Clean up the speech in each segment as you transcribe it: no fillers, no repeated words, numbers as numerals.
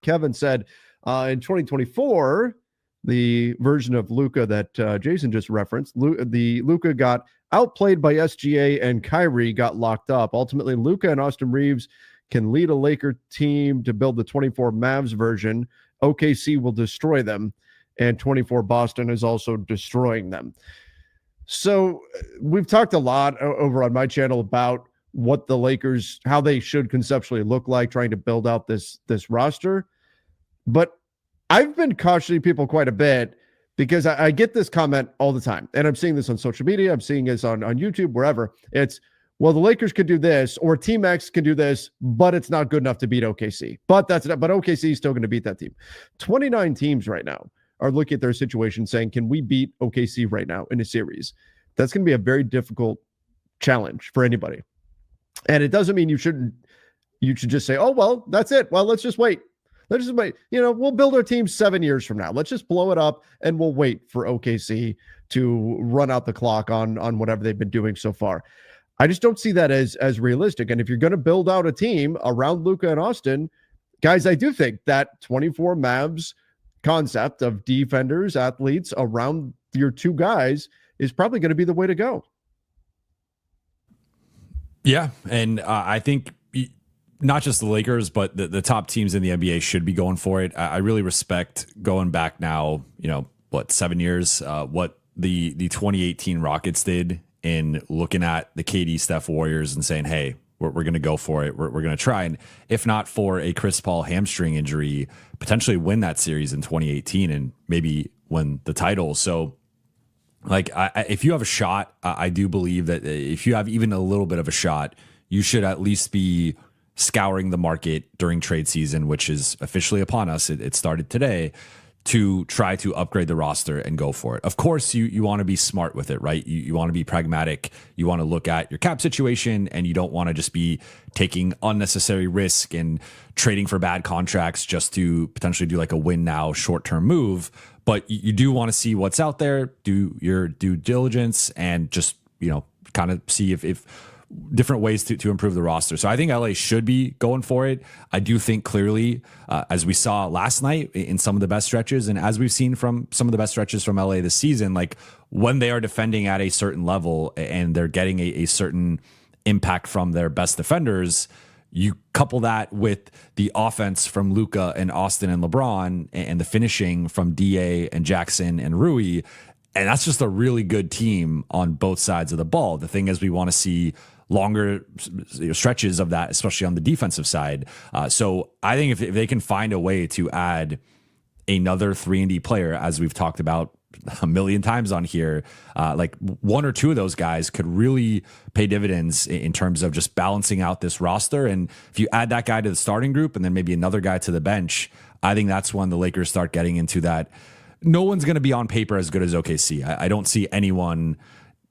Kevin said in 2024, the version of Luka that Jason just referenced, Luka got outplayed by SGA and Kyrie got locked up. Ultimately, Luka and Austin Reeves can lead a Laker team to build the 24 Mavs version. OKC will destroy them, and 24 Boston is also destroying them. So we've talked a lot over on my channel about what the Lakers, how they should conceptually look like, trying to build out this roster. But I've been cautioning people quite a bit because I get this comment all the time, and I'm seeing this on social media. I'm seeing this on YouTube, wherever. It's, well, the Lakers could do this, or Team X can do this, but it's not good enough to beat OKC. But OKC is still going to beat that team. 29 teams right now are looking at their situation saying, can we beat OKC right now in a series? That's going to be a very difficult challenge for anybody. And it doesn't mean you should just say, oh, well, that's it. Well, let's just wait. Let's just wait. We'll build our team 7 years from now. Let's just blow it up and we'll wait for OKC to run out the clock on whatever they've been doing so far. I just don't see that as realistic. And if you're going to build out a team around Luka and Austin, guys, I do think that 24 Mavs concept of defenders, athletes around your two guys is probably going to be the way to go. Yeah, and I think not just the Lakers, but the top teams in the NBA should be going for it. I really respect going back now, 7 years, what the 2018 Rockets did in looking at the KD Steph Warriors and saying, hey, we're going to go for it. We're going to try. And if not for a Chris Paul hamstring injury, potentially win that series in 2018 and maybe win the title. So if you have a shot, I do believe that if you have even a little bit of a shot, you should at least be scouring the market during trade season, which is officially upon us. It started today, to try to upgrade the roster and go for it. Of course, you want to be smart with it, right? You want to be pragmatic. You want to look at your cap situation, and you don't want to just be taking unnecessary risk and trading for bad contracts just to potentially do like a win now short-term move. But you do want to see what's out there, do your due diligence, and just, kind of see if different ways to improve the roster. So I think LA should be going for it. I do think clearly, as we saw last night in some of the best stretches, and as we've seen from some of the best stretches from LA this season, like when they are defending at a certain level and they're getting a certain impact from their best defenders, you couple that with the offense from Luka and Austin and LeBron and the finishing from DA and Jackson and Rui, and that's just a really good team on both sides of the ball. The thing is, we want to see longer stretches of that, especially on the defensive side. So I think if they can find a way to add another 3-and-D player, as we've talked about a million times on here, like one or two of those guys could really pay dividends in terms of just balancing out this roster. And if you add that guy to the starting group and then maybe another guy to the bench, I think that's when the Lakers start getting into that. No one's going to be on paper as good as OKC. I don't see anyone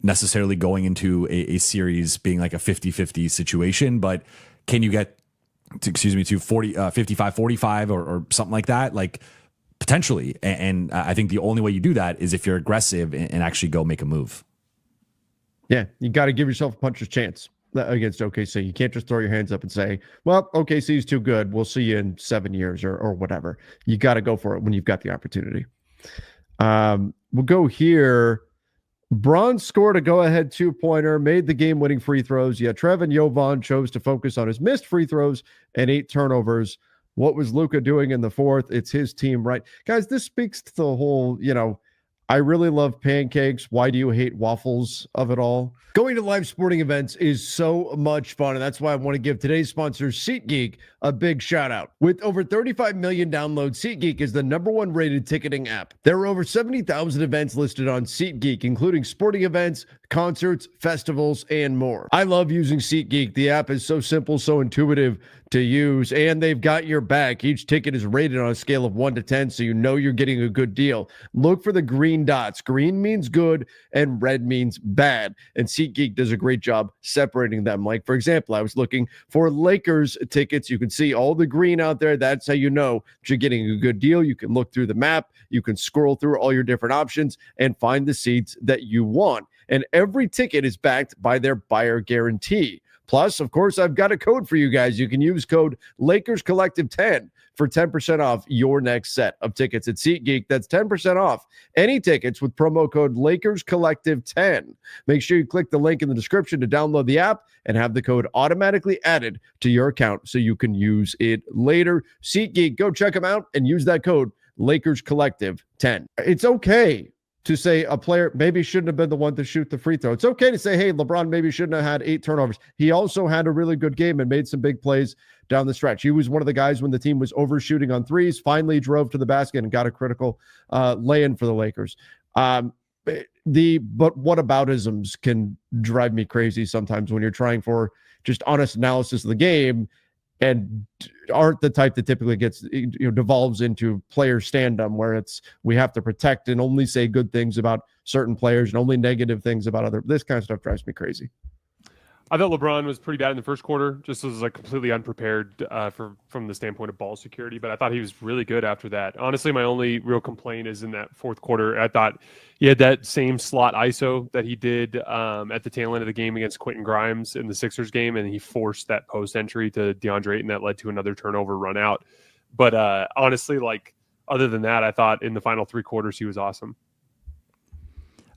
necessarily going into a series being like a 50-50 situation, but can you get to 55-45 or something like that? Like potentially. And I think the only way you do that is if you're aggressive and actually go make a move. Yeah. You got to give yourself a puncher's chance against OKC. You can't just throw your hands up and say, well, OKC is too good. We'll see you in 7 years or whatever. You got to go for it when you've got the opportunity. We'll go here. Bron scored a go-ahead 2-pointer, made the game-winning free throws. Yet Trev and Jovan chose to focus on his missed free throws and 8 turnovers. What was Luka doing in the fourth? It's his team, right? Guys, this speaks to the whole, I really love pancakes. Why do you hate waffles of it all? Going to live sporting events is so much fun, and that's why I want to give today's sponsor, SeatGeek, a big shout out. With over 35 million downloads, SeatGeek is the #1 rated ticketing app. There are over 70,000 events listed on SeatGeek, including sporting events, concerts, festivals, and more. I love using SeatGeek. The app is so simple, so intuitive to use, and they've got your back. Each ticket is rated on a scale of 1 to 10, so you know you're getting a good deal. Look for the green dots. Green means good, and red means bad. And SeatGeek does a great job separating them. Like, for example, I was looking for Lakers tickets. You can see all the green out there. That's how you know that you're getting a good deal. You can look through the map. You can scroll through all your different options and find the seats that you want. And every ticket is backed by their buyer guarantee. Plus, of course, I've got a code for you guys. You can use code LakersCollective10 for 10% off your next set of tickets at SeatGeek. That's 10% off any tickets with promo code LakersCollective10. Make sure you click the link in the description to download the app and have the code automatically added to your account so you can use it later. SeatGeek, go check them out and use that code LakersCollective10. It's okay to say a player maybe shouldn't have been the one to shoot the free throw. It's okay to say, hey, LeBron maybe shouldn't have had 8 turnovers. He also had a really good game and made some big plays down the stretch. He was one of the guys when the team was overshooting on threes, finally drove to the basket and got a critical lay-in for the Lakers. But whataboutisms can drive me crazy sometimes when you're trying for just honest analysis of the game and aren't the type that typically gets, devolves into player stand-up, where it's we have to protect and only say good things about certain players and only negative things about other. This kind of stuff drives me crazy. I thought LeBron was pretty bad in the first quarter, just was like completely unprepared from the standpoint of ball security. But I thought he was really good after that. Honestly, my only real complaint is in that fourth quarter. I thought he had that same slot ISO that he did at the tail end of the game against Quentin Grimes in the Sixers game, and he forced that post entry to DeAndre Ayton that led to another turnover run out. But honestly, like other than that, I thought in the final 3 quarters he was awesome.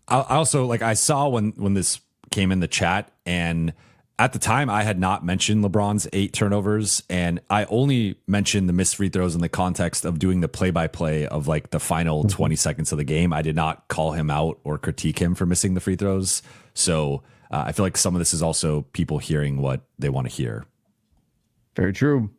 I also I saw when this came in the chat, and at the time I had not mentioned LeBron's 8 turnovers, and I only mentioned the missed free throws in the context of doing the play-by-play of the final 20 seconds of the game. I did not call him out or critique him for missing the free throws. So I feel like some of this is also people hearing what they want to hear. Very true.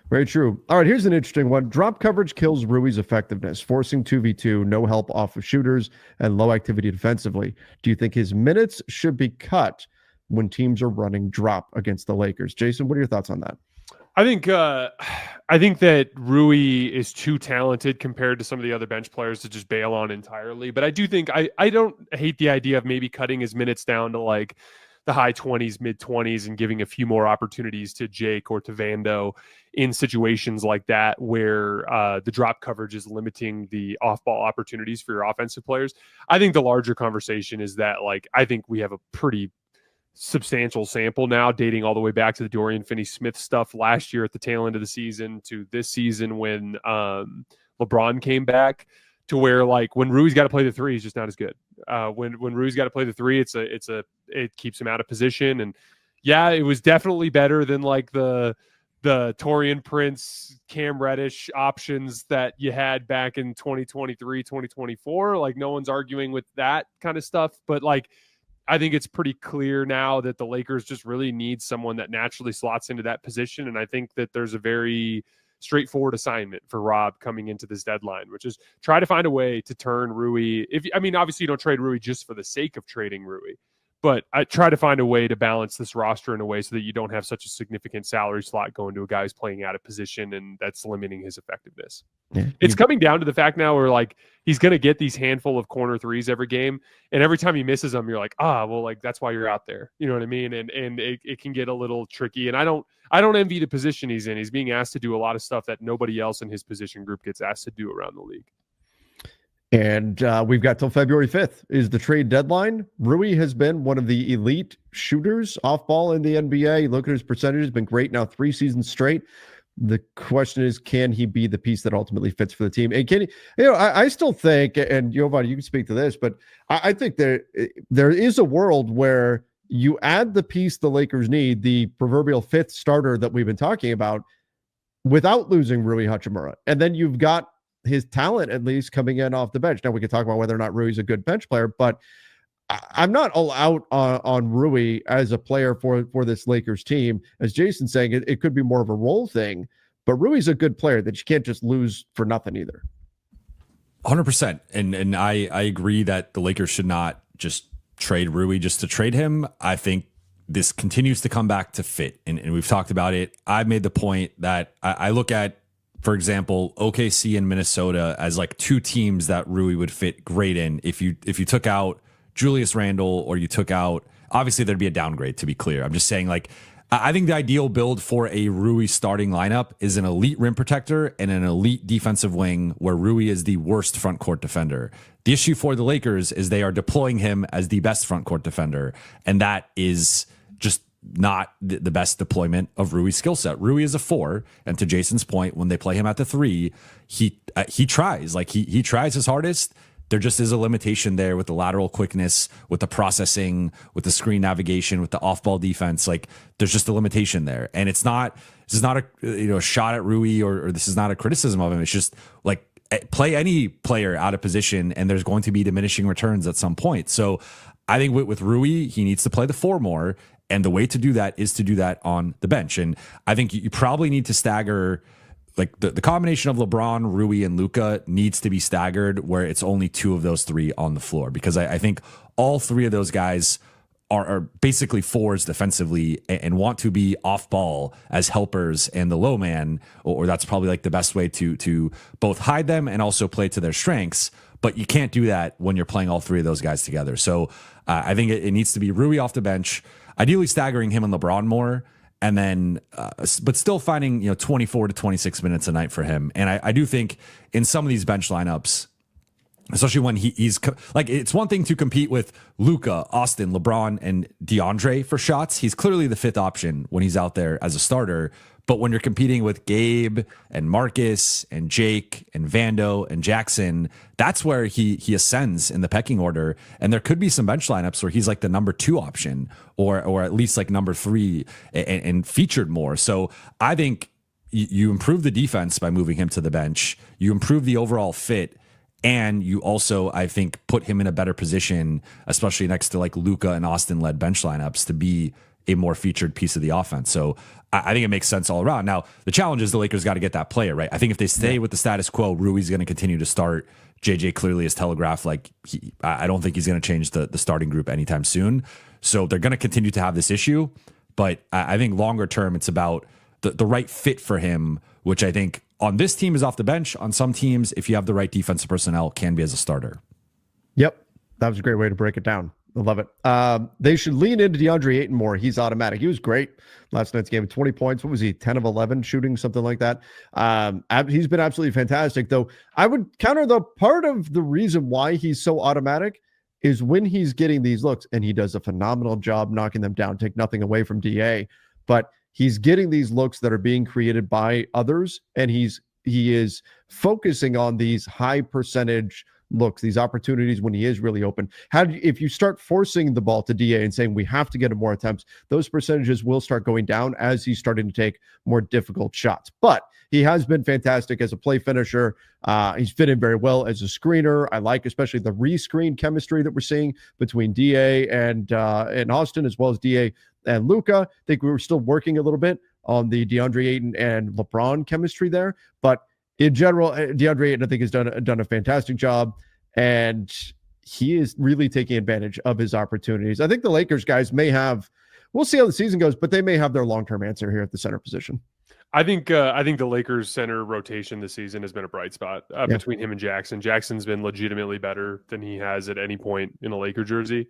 Very true. All right, here's an interesting one. Drop coverage kills Rui's effectiveness, forcing 2v2, no help off of shooters, and low activity defensively. Do you think his minutes should be cut when teams are running drop against the Lakers? Jason, what are your thoughts on that? I think that Rui is too talented compared to some of the other bench players to just bail on entirely. But I do think I don't hate the idea of maybe cutting his minutes down to the high 20s, mid 20s, and giving a few more opportunities to Jake or to Vando in situations like that where the drop coverage is limiting the off-ball opportunities for your offensive players. I think the larger conversation is that I think we have a pretty substantial sample now dating all the way back to the Dorian Finney-Smith stuff last year at the tail end of the season to this season when LeBron came back, to where when Rui's got to play the 3, he's just not as good. When Rui's got to play the 3, it keeps him out of position. And yeah, it was definitely better than the Taurean Prince, Cam Reddish options that you had back in 2023, 2024. No one's arguing with that kind of stuff. But I think it's pretty clear now that the Lakers just really need someone that naturally slots into that position. And I think that there's a very straightforward assignment for Rob coming into this deadline, which is try to find a way to turn Rui. Obviously you don't trade Rui just for the sake of trading Rui, but I try to find a way to balance this roster in a way so that you don't have such a significant salary slot going to a guy who's playing out of position, and that's limiting his effectiveness. Yeah. It's coming down to the fact now where he's going to get these handful of corner threes every game, and every time he misses them, you're that's why you're out there. You know what I mean? And it can get a little tricky. And I don't envy the position he's in. He's being asked to do a lot of stuff that nobody else in his position group gets asked to do around the league. And we've got till February 5th is the trade deadline. Rui has been one of the elite shooters off ball in the NBA. Look at his percentages, been great now 3 seasons straight. The question is, can he be the piece that ultimately fits for the team? And can he, I still think, and Jovan, you can speak to this, but I think there is a world where you add the piece the Lakers need, the proverbial 5th starter that we've been talking about, without losing Rui Hachimura. And then you've got his talent at least coming in off the bench. Now we can talk about whether or not Rui's a good bench player, but I'm not all out on Rui as a player for this Lakers team. As Jason's saying, it could be more of a role thing, but Rui's a good player that you can't just lose for nothing either. 100%. And I agree that the Lakers should not just trade Rui just to trade him. I think this continues to come back to fit. And we've talked about it. I've made the point that I look at, for example, OKC and Minnesota as 2 teams that Rui would fit great in. If you took out Julius Randle or you took out, obviously there'd be a downgrade, to be clear. I'm just saying, I think the ideal build for a Rui starting lineup is an elite rim protector and an elite defensive wing where Rui is the worst front court defender. The issue for the Lakers is they are deploying him as the best front court defender. And that is just not the best deployment of Rui's skill set. Rui is a 4, and to Jason's point, when they play him at the 3, he tries. Like he tries his hardest. There just is a limitation there with the lateral quickness, with the processing, with the screen navigation, with the off-ball defense. Like there's just a limitation there, and this is not a shot at Rui, or this is not a criticism of him. It's just like play any player out of position, and there's going to be diminishing returns at some point. So I think with Rui, he needs to play the 4 more, and the way to do that is to do that on the bench. And I think you probably need to stagger. Like the combination of LeBron, Rui, and Luka needs to be staggered where it's only 2 of those 3 on the floor, because I think all 3 of those guys are basically 4s defensively and want to be off ball as helpers and the low man, or that's probably like the best way to both hide them and also play to their strengths. But you can't do that when you're playing all 3 of those guys together. So I think it needs to be Rui off the bench, ideally staggering him and LeBron more. And then, but still finding 24 to 26 minutes a night for him. And I do think in some of these bench lineups, especially when he's like, it's one thing to compete with Luka, Austin, LeBron, and DeAndre for shots. He's clearly the 5th option when he's out there as a starter. But when you're competing with Gabe and Marcus and Jake and Vando and Jackson, that's where he ascends in the pecking order. And there could be some bench lineups where he's like the number 2 option, or at least like number 3 and featured more. So I think you improve the defense by moving him to the bench. You improve the overall fit. And you also, I think, put him in a better position, especially next to like Luka and Austin led bench lineups, to be a more featured piece of the offense. So I think it makes sense all around. Now, the challenge is the Lakers got to get that player, right? I think if they stay with the status quo, Rui's going to continue to start. JJ clearly has telegraphed, like, I don't think he's going to change the starting group anytime soon. So they're going to continue to have this issue. But I think longer term, it's about the right fit for him, which I think on this team is off the bench. On some teams, if you have the right defensive personnel, can be as a starter. Yep. That was a great way to break it down. I love it. They should lean into DeAndre Ayton more. He's automatic. He was great last night's game. 20 points. What was he? 10 of 11 shooting, something like that. He's been absolutely fantastic, though. I would counter the part of the reason why he's so automatic is when he's getting these looks, and he does a phenomenal job knocking them down, take nothing away from DA, but he's getting these looks that are being created by others, and he is focusing on these high percentage looks, these opportunities when he is really open. If you start forcing the ball to DA and saying we have to get him more attempts, those percentages will start going down as he's starting to take more difficult shots. But he has been fantastic as a play finisher. He's fit in very well as a screener. I like especially the re-screen chemistry that we're seeing between DA and Austin, as well as DA and Luka. I think we were still working a little bit on the DeAndre Ayton and LeBron chemistry there, but in general, DeAndre Ayton, I think, has done a fantastic job, and he is really taking advantage of his opportunities. I think the Lakers guys we'll see how the season goes, but they may have their long-term answer here at the center position. I think the Lakers center rotation this season has been a bright spot between him and Jackson. Jackson's been legitimately better than he has at any point in a Laker jersey.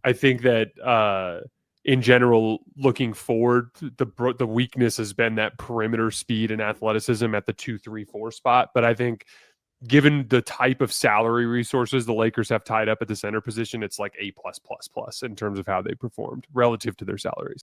I think that in general, looking forward, the weakness has been that perimeter speed and athleticism at the 2, 3, 4 spot. But I think given the type of salary resources the Lakers have tied up at the center position, it's like A+++ in terms of how they performed relative to their salaries.